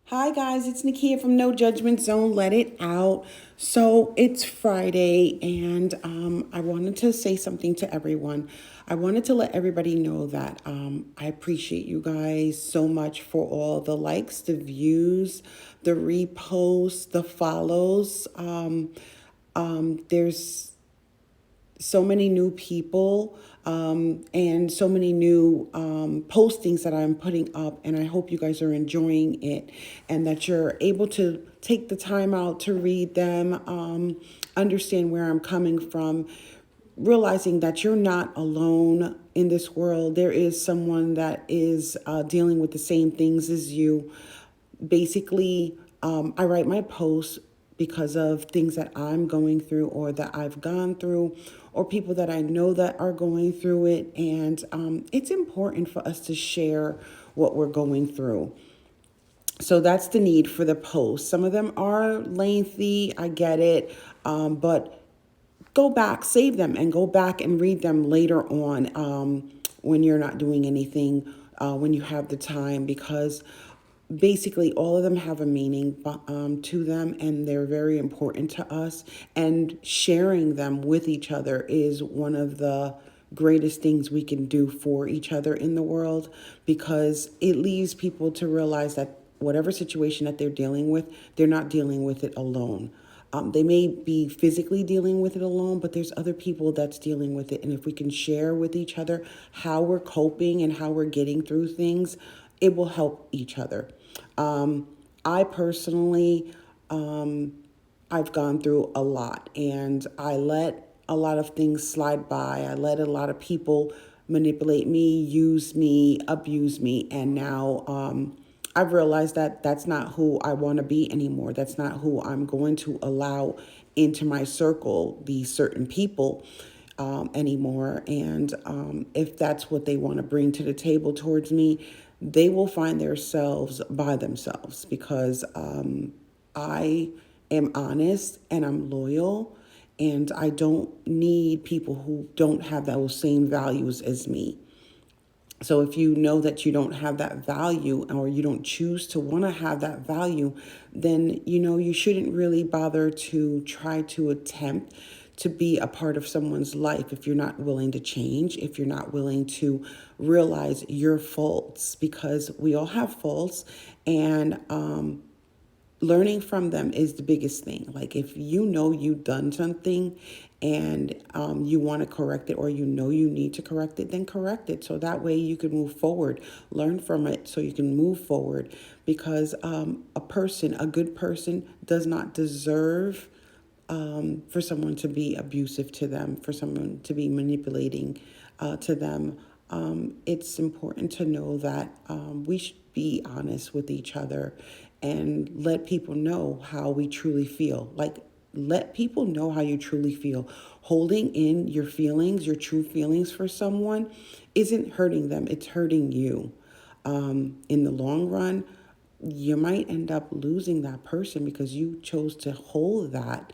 Hi guys, it's Nakia from No Judgment Zone. Let it out. So it's Friday, and I wanted to say something to everyone. I wanted to let everybody know that I appreciate you guys so much for all the likes, the views, the reposts, the follows. There's so many new people and so many new postings that I'm putting up, and I hope you guys are enjoying it and that you're able to take the time out to read them, understand where I'm coming from, realizing that you're not alone in this world. There is someone that is dealing with the same things as you. Basically, I write my posts because of things that I'm going through or that I've gone through or people that I know that are going through it. And it's important for us to share what we're going through. So that's the need for the posts. Some of them are lengthy, I get it, but go back, save them, and go back and read them later on when you're not doing anything, when you have the time, because basically all of them have a meaning to them, and they're very important to us. And sharing them with each other is one of the greatest things we can do for each other in the world, because it leaves people to realize that whatever situation that they're dealing with, they're not dealing with it alone. They may be physically dealing with it alone, but there's other people that's dealing with it. And if we can share with each other how we're coping and how we're getting through things, it will help each other. I personally, I've gone through a lot, and I let a lot of things slide by. I let a lot of people manipulate me, use me, abuse me, and now I've realized that that's not who I want to be anymore. That's not who I'm going to allow into my circle, these certain people anymore. And if that's what they want to bring to the table towards me, they will find themselves by themselves, because I am honest and I'm loyal, and I don't need people who don't have those same values as me. So if you know that you don't have that value, or you don't choose to want to have that value, then you shouldn't really bother to try to attempt to be a part of someone's life if you're not willing to change, if you're not willing to realize your faults, because we all have faults. And learning from them is the biggest thing. Like, if you know you've done something and you want to correct it, or you need to correct it, then correct it, so that way you can move forward. Learn from it so you can move forward, because a good person does not deserve for someone to be abusive to them, for someone to be manipulating to them. It's important to know that we should be honest with each other and let people know how we truly feel. Like, let people know how you truly feel. Holding in your feelings, your true feelings for someone, isn't hurting them, it's hurting you. In the long run, you might end up losing that person because you chose to hold that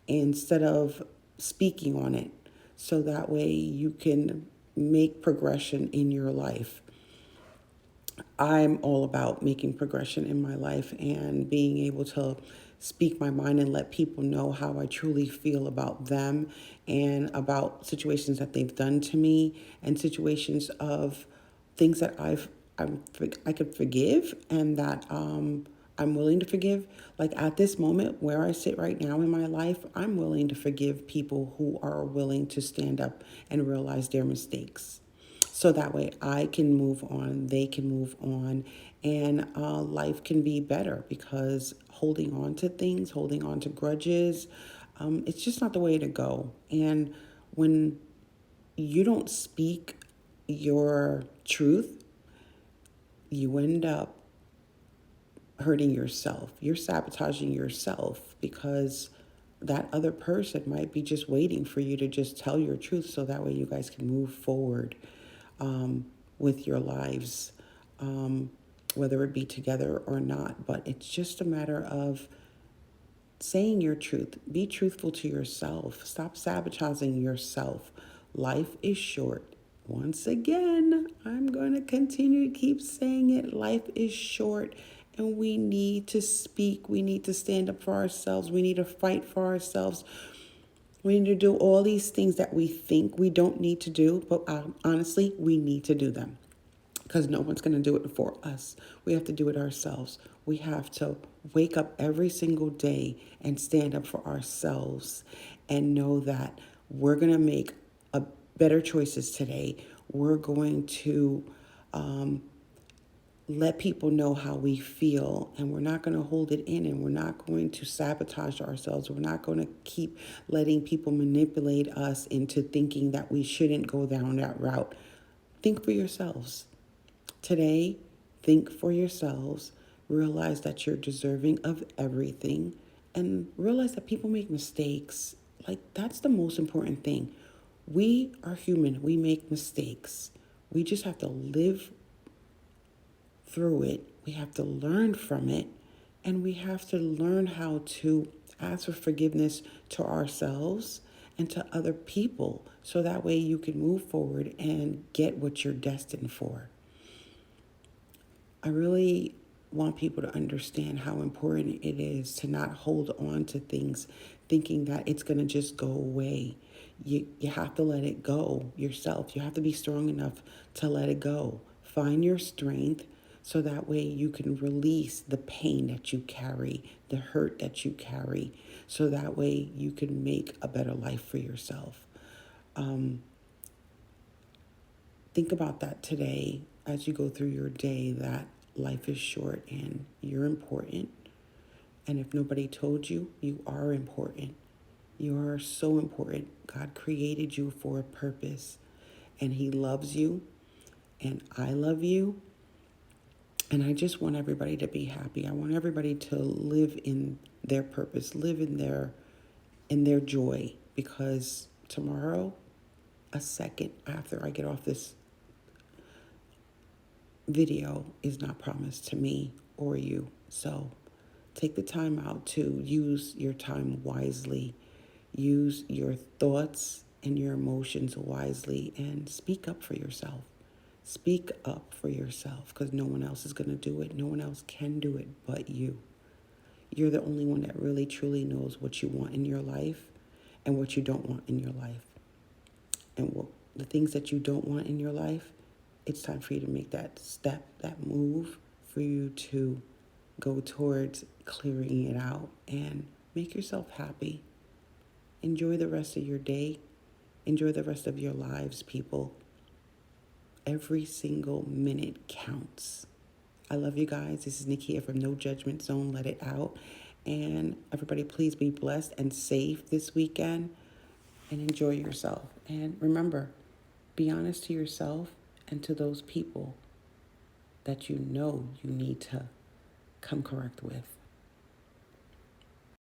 instead of speaking on it. So that way you can make progression in your life. I'm all about making progression in my life and being able to speak my mind and let people know how I truly feel about them and about situations that they've done to me, and situations of things that I could forgive, and that I'm willing to forgive. Like, at this moment where I sit right now in my life, I'm willing to forgive people who are willing to stand up and realize their mistakes, so that way I can move on, they can move on, and life can be better. Because holding on to things, holding on to grudges, it's just not the way to go. And when you don't speak your truth, you end up hurting yourself. You're sabotaging yourself, because that other person might be just waiting for you to just tell your truth, so that way you guys can move forward with your lives, whether it be together or not. But it's just a matter of saying your truth. Be truthful to yourself. Stop sabotaging yourself. Life is short. Once again, I'm going to continue to keep saying it. Life is short, and we need to speak. We need to stand up for ourselves. We need to fight for ourselves. We need to do all these things that we think we don't need to do, but honestly, we need to do them because no one's going to do it for us. We have to do it ourselves. We have to wake up every single day and stand up for ourselves and know that we're going to make better choices today. We're going to let people know how we feel, and we're not going to hold it in, and we're not going to sabotage ourselves. We're not going to keep letting people manipulate us into thinking that we shouldn't go down that route. Think for yourselves. Today, think for yourselves. Realize that you're deserving of everything, and realize that people make mistakes. Like, that's the most important thing. We are human. We make mistakes. We just have to live through it. We have to learn from it, and we have to learn how to ask for forgiveness to ourselves and to other people, so that way you can move forward and get what you're destined for. I really want people to understand how important it is to not hold on to things thinking that it's going to just go away. You have to let it go yourself. You have to be strong enough to let it go. Find your strength so that way you can release the pain that you carry, the hurt that you carry, so that way you can make a better life for yourself. Think about that today as you go through your day, that life is short and you're important. And if nobody told you, you are important. You are so important. God created you for a purpose, and He loves you, and I love you. And I just want everybody to be happy. I want everybody to live in their purpose, live in their joy, because tomorrow, a second after I get off this video, is not promised to me or you. So take the time out to use your time wisely. Use your thoughts and your emotions wisely, and speak up for yourself. Speak up for yourself, because no one else is going to do it. No one else can do it but you. You're the only one that really truly knows what you want in your life and what you don't want in your life. And the things that you don't want in your life, it's time for you to make that step, that move, for you to go towards clearing it out and make yourself happy. Enjoy the rest of your day. Enjoy the rest of your lives, people. Every single minute counts. I love you guys. This is Nikia from No Judgment Zone. Let it out. And everybody, please be blessed and safe this weekend, and enjoy yourself. And remember, be honest to yourself and to those people that you know you need to come correct with.